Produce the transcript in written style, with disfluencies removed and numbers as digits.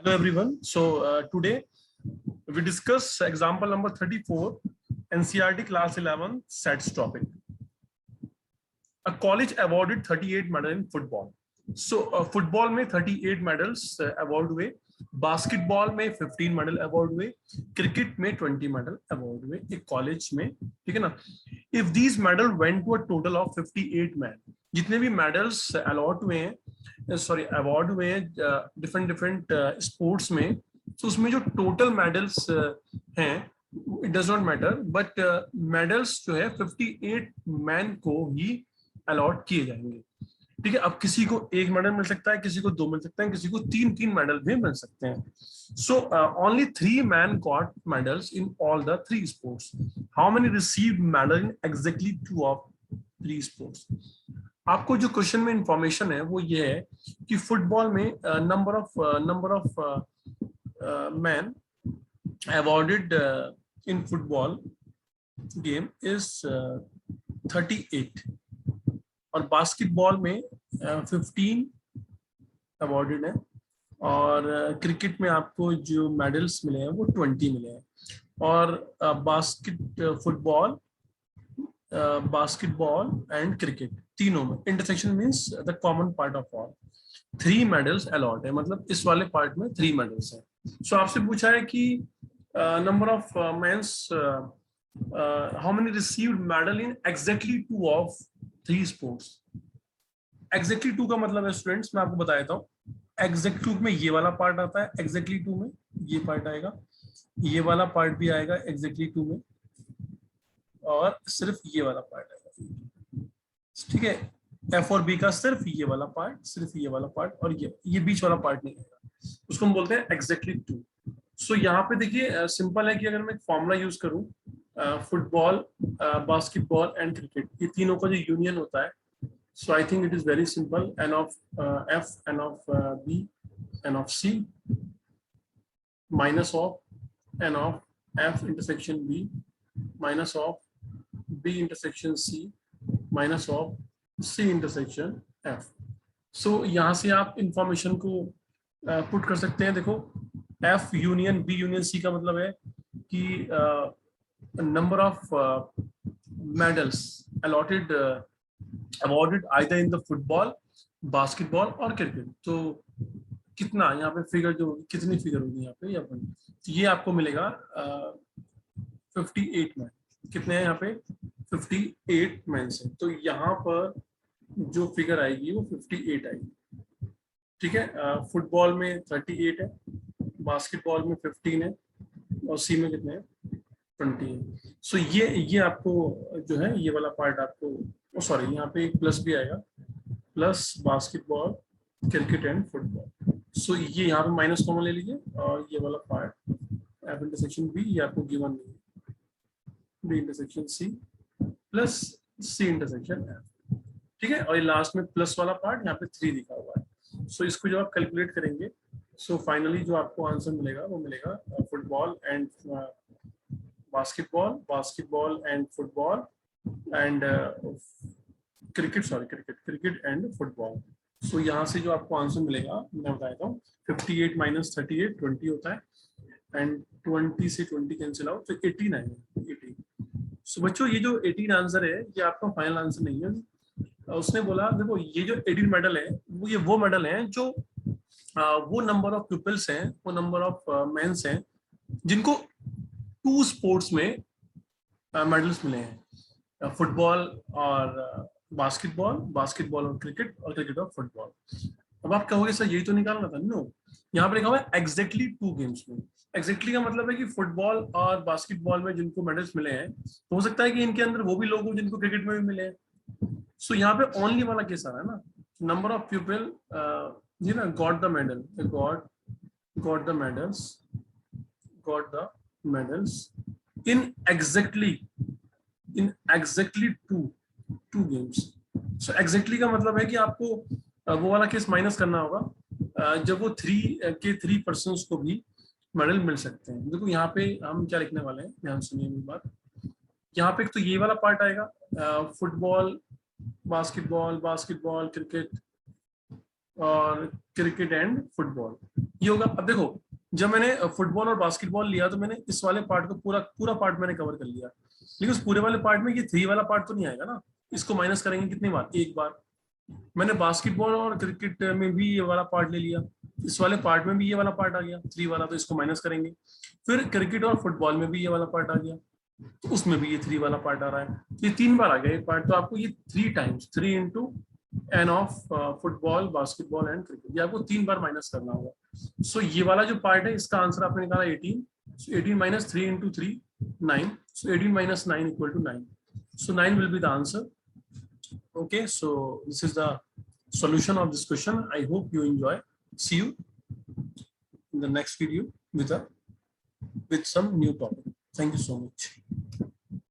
Hello everyone. Today we discuss example number 34, NCERT class 11 sets topic. A college awarded 38 medal in football. Football में 38 medals award हुए, basketball में 15 medal award हुए, cricket में 20 medal award हुए एक college में, ठीक है ना। If these medal went to a total of 58 man, जितने भी मेडल्स अलॉट हुए हैं, सॉरी अवार्ड हुए हैं डिफरेंट स्पोर्ट्स में, तो उसमें जो टोटल मेडल्स हैं it does not matter, but medals जो है 58 मैन को ही अलॉट किए जाएंगे, ठीक है। अब किसी को एक मेडल मिल सकता है, किसी को 2 मिल सकते हैं, किसी को 3 मेडल भी मिल सकते हैं। So only 3 man got medals in all the 3 sports. How many received medal in exactly 2 of 3 sports. आपको जो क्वेश्चन में इंफॉर्मेशन है वो ये है कि फुटबॉल में number of man awarded in football game is 38 और बास्केटबॉल में 15 अवॉर्डेड है, और क्रिकेट में आपको जो मेडल्स मिले हैं वो 20 मिले हैं, और बास्केटबॉल एंड क्रिकेट तीनों में intersection means the common part of all 3 medals allot है, मतलब इस वाले पार्ट में 3 मेडल्स हैं। सो आपसे पूछा है कि number of mens how many received medal in exactly 2 of 3 sports. Exactly 2 का मतलब है स्टूडेंट्स, मैं आपको बता देता हूँ। एग्जैक्ट 2 में ये वाला पार्ट आता है, एग्जैक्टली 2 में ये पार्ट आएगा, ये वाला पार्ट भी आएगा एग्जैक्टली 2 में, और सिर्फ ये वाला पार्ट आएगा, ठीक है। एफ और बी का सिर्फ ये वाला पार्ट, सिर्फ ये वाला पार्ट, और ये बीच वाला पार्ट नहीं आएगा, उसको हम बोलते हैं एग्जैक्टली 2। सो यहाँ पे देखिए सिंपल है कि अगर मैं फॉर्मूला यूज करूँ, फुटबॉल, बास्केटबॉल एंड क्रिकेट, ये तीनों का जो यूनियन होता है, so I think it is very simple, n of f, n of b, n of c minus of n of f intersection b minus of b intersection c minus of c intersection f। so यहाँ से आप information को put कर सकते हैं। देखो f union b union c का मतलब है कि number of medals allotted awarded either in the football, basketball और क्रिकेट। तो कितना यहाँ पे फिगर जो कितनी फिगर होगी यहाँ पे, तो ये आपको मिलेगा 58 मैन। कितने हैं यहाँ पे 58 मैन से, तो यहाँ पर जो फिगर आएगी वो 58 आएगी, ठीक है। फुटबॉल में 38 है, बास्केटबॉल में 15 है, और सी में कितने हैं 20 है। सो ये आपको जो है ये वाला पार्ट आपको, सॉरी यहाँ पे एक प्लस भी आएगा, plus basketball, cricket and football. So ये यहाँ पे माइनस कॉमन ले लीजिए, और ये वाला पार्ट एफ इंटरसेक्शन बी ये आपको गिवन नहीं है, B intersection C plus C intersection F, ठीक है। और ये लास्ट में प्लस वाला पार्ट यहाँ पे 3 लिखा हुआ है। सो इसको जब आप कैलकुलेट करेंगे, सो फाइनली जो आपको आंसर मिलेगा वो मिलेगा football and basketball and football and cricket and football। सो यहाँ से जो आपको आंसर मिलेगा मैं बता देता हूँ, 58 माइनस 38 20 होता है, एंड 20 से 20 कैंसिल आउट, तो 18 आएगा 18। सो बच्चों ये जो 18 आंसर है ये आपका फाइनल आंसर नहीं है। उसने बोला देखो ये जो 18 मेडल है वो मेडल हैं जो वो नंबर ऑफ पीपल्स हैं, वो नंबर ऑफ मेंस हैं जिनको 2 स्पोर्ट्स में मेडल्स मिले हैं, फुटबॉल और बास्केटबॉल और क्रिकेट और फुटबॉल। अब आप कहोगे सर यही तो निकालना था। नो, यहाँ पर लिखा हुआ है एग्जैक्टली 2 गेम्स में। एग्जैक्टली का मतलब है कि फुटबॉल और बास्केटबॉल में जिनको मेडल्स मिले हैं, तो हो सकता है कि इनके अंदर वो भी लोग हों जिनको क्रिकेट में भी मिले हैं। सो यहाँ पे ओनली वाला केस आ रहा है ना, number of people you know got the medal, got the medals in exactly 2 games। so exactly का मतलब है कि आपको वो वाला केस माइनस करना होगा जब वो 3 पर्सन्स को भी मेडल मिल सकते हैं। देखो यहाँ पे हम क्या लिखने वाले हैं, ध्यान सुनिए मेरी बात। यहाँ पे एक तो ये वाला पार्ट आएगा, फुटबॉल, बास्केटबॉल, क्रिकेट और क्रिकेट एंड फुटबॉल, ये होगा। अब देखो, जब मैंने फुटबॉल और बास्केटबॉल लिया तो मैंने इस वाले पार्ट को पूरा पार्ट मैंने कवर कर लिया, लेकिन उस पूरे वाले पार्ट में ये 3 वाला पार्ट तो नहीं आएगा ना। इसको माइनस करेंगे कितनी बार, एक बार। मैंने बास्केटबॉल और क्रिकेट में भी ये वाला पार्ट ले लिया, इस वाले पार्ट में भी ये वाला पार्ट आ गया 3 वाला, तो इसको माइनस करेंगे। फिर क्रिकेट और फुटबॉल में भी ये वाला पार्ट आ गया, तो उसमें भी ये 3 वाला पार्ट आ रहा है, तो ये 3 बार आ गया ये पार्ट। तो आपको ये 3 times 3 into N of football, basketball and cricket, ये आपको 3 बार माइनस करना होगा। सो ये वाला जो पार्ट है इसका आंसर आपने निकाला 18। So 18 minus 3 into 3, 9. So 18 minus 9 equal to 9. So 9 will be the answer. Okay, so this is the solution of this question. I hope you enjoy. See you in the next video with some new topic. Thank you so much.